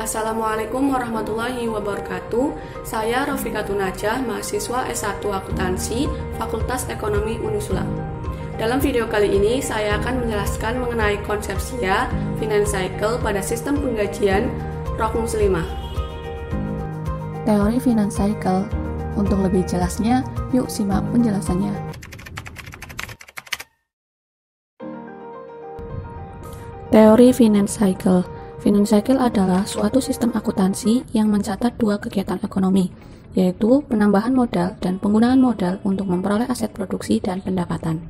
Assalamualaikum warahmatullahi wabarakatuh. Saya Rofikatun Najah, mahasiswa S1 Akuntansi, Fakultas Ekonomi Unisula. Dalam video kali ini, saya akan menjelaskan mengenai konsep SIA, Finance Cycle pada sistem penggajian ROK Muslimah. Teori Finance Cycle. Untuk lebih jelasnya, yuk simak penjelasannya. Teori Finance Cycle. Finance Cycle adalah suatu sistem akuntansi yang mencatat dua kegiatan ekonomi, yaitu penambahan modal dan penggunaan modal untuk memperoleh aset produksi dan pendapatan.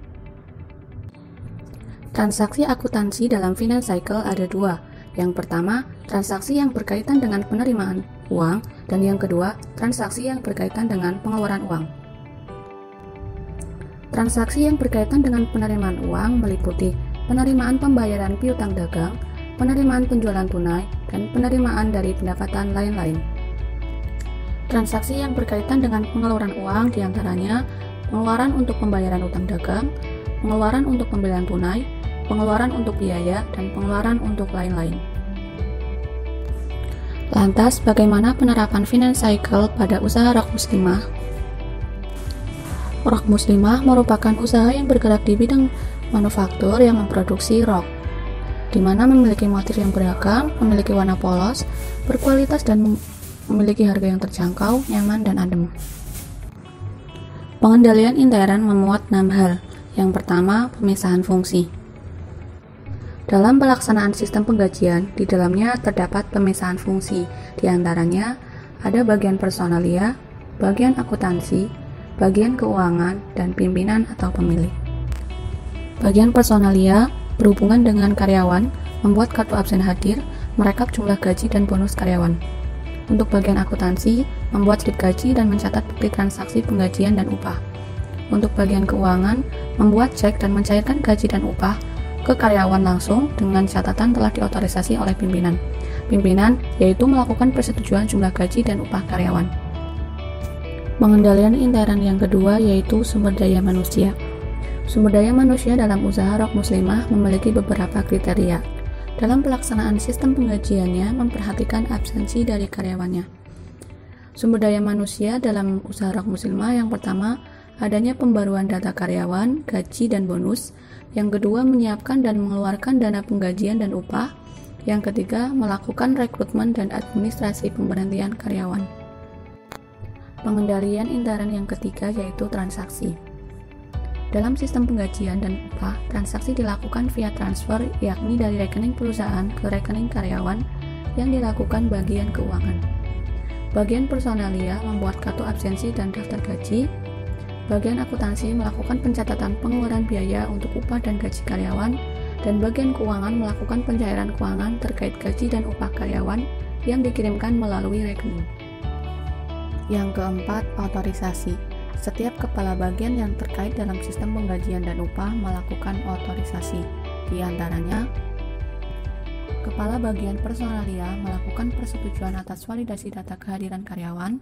Transaksi akuntansi dalam Finance Cycle ada dua. Yang pertama, transaksi yang berkaitan dengan penerimaan uang, dan yang kedua, transaksi yang berkaitan dengan pengeluaran uang. Transaksi yang berkaitan dengan penerimaan uang meliputi penerimaan pembayaran piutang dagang, penerimaan penjualan tunai, dan penerimaan dari pendapatan lain-lain. Transaksi yang berkaitan dengan pengeluaran uang diantaranya pengeluaran untuk pembayaran utang dagang, pengeluaran untuk pembelian tunai, pengeluaran untuk biaya, dan pengeluaran untuk lain-lain. Lantas, bagaimana penerapan Finance Cycle pada usaha ROK Muslimah? ROK Muslimah merupakan usaha yang bergerak di bidang manufaktur yang memproduksi rok, di mana memiliki motif yang beragam, memiliki warna polos, berkualitas, dan memiliki harga yang terjangkau, nyaman, dan adem. Pengendalian intern memuat 6 hal. Yang pertama, pemisahan fungsi. Dalam pelaksanaan sistem penggajian, di dalamnya terdapat pemisahan fungsi. Di antaranya, ada bagian personalia, bagian akuntansi, bagian keuangan, dan pimpinan atau pemilik. Bagian personalia berhubungan dengan karyawan, membuat kartu absen hadir, merekap jumlah gaji dan bonus karyawan. Untuk bagian akuntansi, membuat slip gaji dan mencatat bukti transaksi penggajian dan upah. Untuk bagian keuangan, membuat cek dan mencairkan gaji dan upah ke karyawan langsung dengan catatan telah diotorisasi oleh pimpinan. Pimpinan yaitu melakukan persetujuan jumlah gaji dan upah karyawan. Pengendalian intern yang kedua yaitu sumber daya manusia. Sumber daya manusia dalam usaha ROK Muslimah memiliki beberapa kriteria. Dalam pelaksanaan sistem penggajiannya memperhatikan absensi dari karyawannya. Sumber daya manusia dalam usaha ROK Muslimah yang pertama, adanya pembaruan data karyawan, gaji, dan bonus. Yang kedua, menyiapkan dan mengeluarkan dana penggajian dan upah. Yang ketiga, melakukan rekrutmen dan administrasi pemberhentian karyawan. Pengendalian intern yang ketiga yaitu transaksi. Dalam sistem penggajian dan upah, transaksi dilakukan via transfer, yakni dari rekening perusahaan ke rekening karyawan yang dilakukan bagian keuangan. Bagian personalia membuat kartu absensi dan daftar gaji. Bagian akuntansi melakukan pencatatan pengeluaran biaya untuk upah dan gaji karyawan. Dan bagian keuangan melakukan pencairan keuangan terkait gaji dan upah karyawan yang dikirimkan melalui rekening. Yang keempat, otorisasi. Setiap kepala bagian yang terkait dalam sistem penggajian dan upah melakukan otorisasi. Di antaranya, kepala bagian personalia melakukan persetujuan atas validasi data kehadiran karyawan,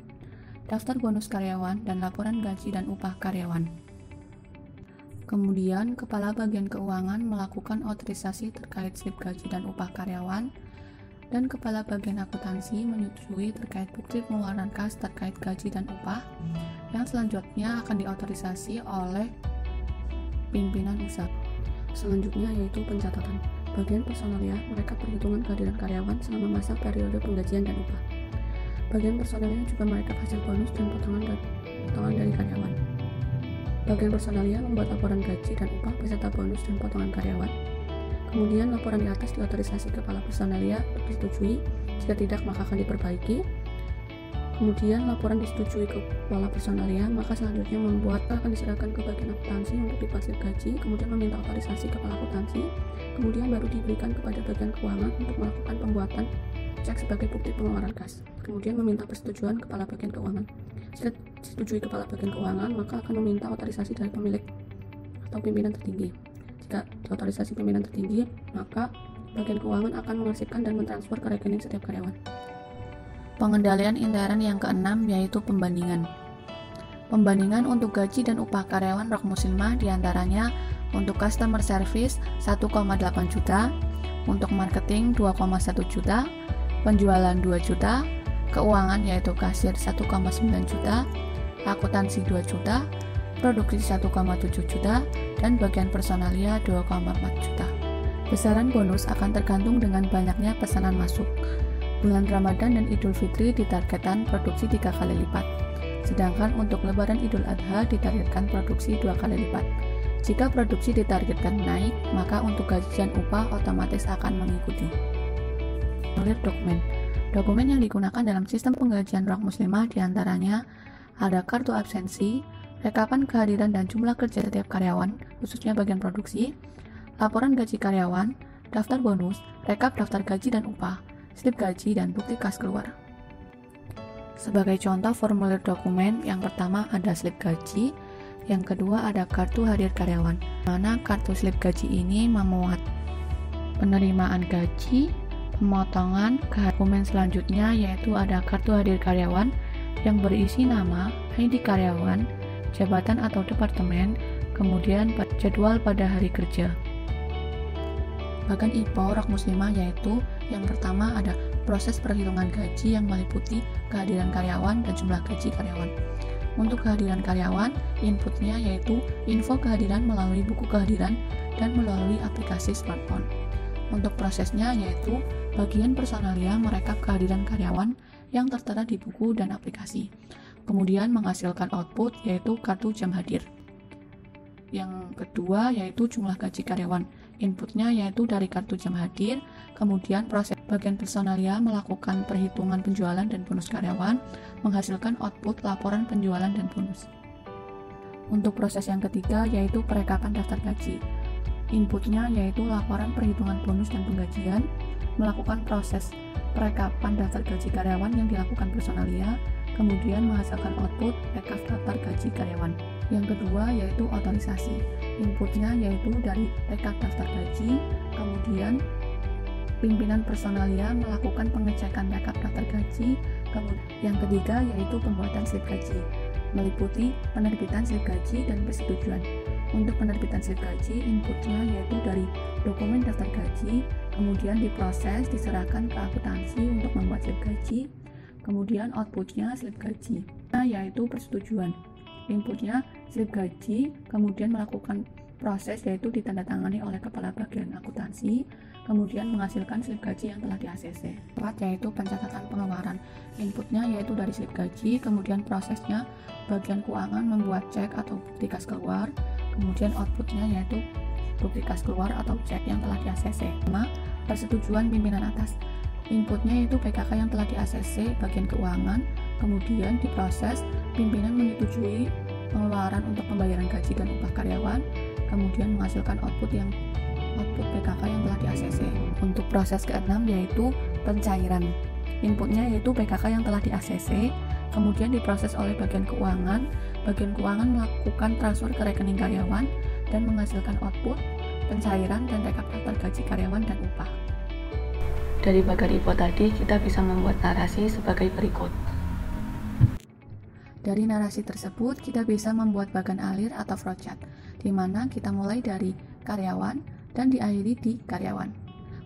daftar bonus karyawan, dan laporan gaji dan upah karyawan. Kemudian, kepala bagian keuangan melakukan otorisasi terkait slip gaji dan upah karyawan, dan kepala bagian akuntansi menyetujui terkait bukti pengeluaran kas terkait gaji dan upah, yang selanjutnya akan diotorisasi oleh pimpinan usaha. Selanjutnya yaitu pencatatan. Bagian personalia merekap perhitungan kehadiran karyawan selama masa periode penggajian dan upah. Bagian personalia juga merekap hasil bonus dan potongan dari karyawan. Bagian personalia membuat laporan gaji dan upah beserta bonus dan potongan karyawan. Kemudian laporan di atas diotorisasi kepala personalia untuk disetujui, jika tidak maka akan diperbaiki. Kemudian laporan disetujui ke kepala personalia, maka selanjutnya akan diserahkan ke bagian akuntansi untuk dibuat slip gaji, kemudian meminta otorisasi kepala akuntansi, kemudian baru diberikan kepada bagian keuangan untuk melakukan pembuatan cek sebagai bukti pengeluaran kas. Kemudian meminta persetujuan kepala bagian keuangan. Jika disetujui kepala bagian keuangan, maka akan meminta otorisasi dari pemilik atau pimpinan tertinggi. Jika diotorisasi pimpinan tertinggi, maka bagian keuangan akan mengarsipkan dan mentransfer ke rekening setiap karyawan. Pengendalian intern yang keenam yaitu pembandingan. Pembandingan untuk gaji dan upah karyawan ROK Muslimah diantaranya untuk customer service 1,8 juta, untuk marketing 2,1 juta, penjualan 2 juta, keuangan yaitu kasir 1,9 juta, akuntansi 2 juta, produksi 1,7 juta, dan bagian personalia 2,4 juta. Besaran bonus akan tergantung dengan banyaknya pesanan masuk. Bulan Ramadan dan Idul Fitri ditargetkan produksi 3 kali lipat, sedangkan untuk Lebaran Idul Adha ditargetkan produksi 2 kali lipat. Jika produksi ditargetkan naik, maka untuk gaji dan upah otomatis akan mengikuti. Formulir dokumen. Dokumen yang digunakan dalam sistem penggajian Rock Muslimah diantaranya ada kartu absensi, rekapan kehadiran dan jumlah kerja setiap karyawan, khususnya bagian produksi, laporan gaji karyawan, daftar bonus, rekap daftar gaji dan upah, slip gaji, dan bukti kas keluar. Sebagai contoh formulir dokumen, yang pertama ada slip gaji, yang kedua ada kartu hadir karyawan, mana kartu slip gaji ini memuat penerimaan gaji, pemotongan. Dokumen selanjutnya yaitu ada kartu hadir karyawan yang berisi nama, ID karyawan, jabatan atau departemen, kemudian jadwal pada hari kerja. Bagian IPO Rock Muslimah yaitu yang pertama ada proses perhitungan gaji yang meliputi kehadiran karyawan dan jumlah gaji karyawan. Untuk kehadiran karyawan, inputnya yaitu info kehadiran melalui buku kehadiran dan melalui aplikasi smartphone. Untuk prosesnya yaitu bagian personalia merekap kehadiran karyawan yang tertera di buku dan aplikasi. Kemudian menghasilkan output yaitu kartu jam hadir. Yang kedua yaitu jumlah gaji karyawan. Inputnya yaitu dari kartu jam hadir. Kemudian proses bagian personalia melakukan perhitungan penjualan dan bonus karyawan, menghasilkan output laporan penjualan dan bonus. Untuk proses yang ketiga yaitu perekapan daftar gaji. Inputnya yaitu laporan perhitungan bonus dan penggajian, melakukan proses perekapan daftar gaji karyawan yang dilakukan personalia, kemudian menghasilkan output rekap daftar gaji karyawan. Yang kedua yaitu otorisasi. Inputnya yaitu dari rekap daftar gaji, kemudian pimpinan personalia melakukan pengecekan rekap daftar gaji. Yang ketiga yaitu pembuatan slip gaji, meliputi penerbitan slip gaji dan persetujuan. Untuk penerbitan slip gaji, inputnya yaitu dari dokumen daftar gaji, kemudian diproses, diserahkan ke akuntansi untuk membuat slip gaji, kemudian outputnya slip gaji, yaitu persetujuan. Inputnya slip gaji, kemudian melakukan proses yaitu ditandatangani oleh kepala bagian akuntansi, kemudian menghasilkan slip gaji yang telah di-ACC. Yaitu pencatatan pengeluaran. Inputnya yaitu dari slip gaji, kemudian prosesnya bagian keuangan membuat cek atau bukti kas keluar, kemudian outputnya yaitu bukti kas keluar atau cek yang telah di-ACC. Persetujuan pimpinan atas. Inputnya yaitu PKK yang telah di-ACC bagian keuangan, kemudian diproses, pimpinan menyetujui pengeluaran untuk pembayaran gaji dan upah karyawan, kemudian menghasilkan output PKK yang telah di-ACC. Untuk proses keenam yaitu pencairan. Inputnya yaitu PKK yang telah di-ACC, kemudian diproses oleh bagian keuangan. Bagian keuangan melakukan transfer ke rekening karyawan dan menghasilkan output pencairan dan rekap daftar gaji karyawan dan upah. Dari bagian IPO tadi, kita bisa membuat narasi sebagai berikut. Dari narasi tersebut, kita bisa membuat bagan alir atau flowchart, di mana kita mulai dari karyawan dan diakhiri di karyawan.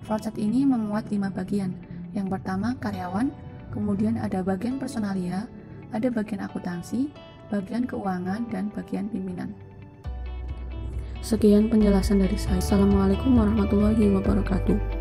Flowchart ini memuat 5 bagian. Yang pertama karyawan, kemudian ada bagian personalia, ada bagian akuntansi, bagian keuangan, dan bagian pimpinan. Sekian penjelasan dari saya. Assalamualaikum warahmatullahi wabarakatuh.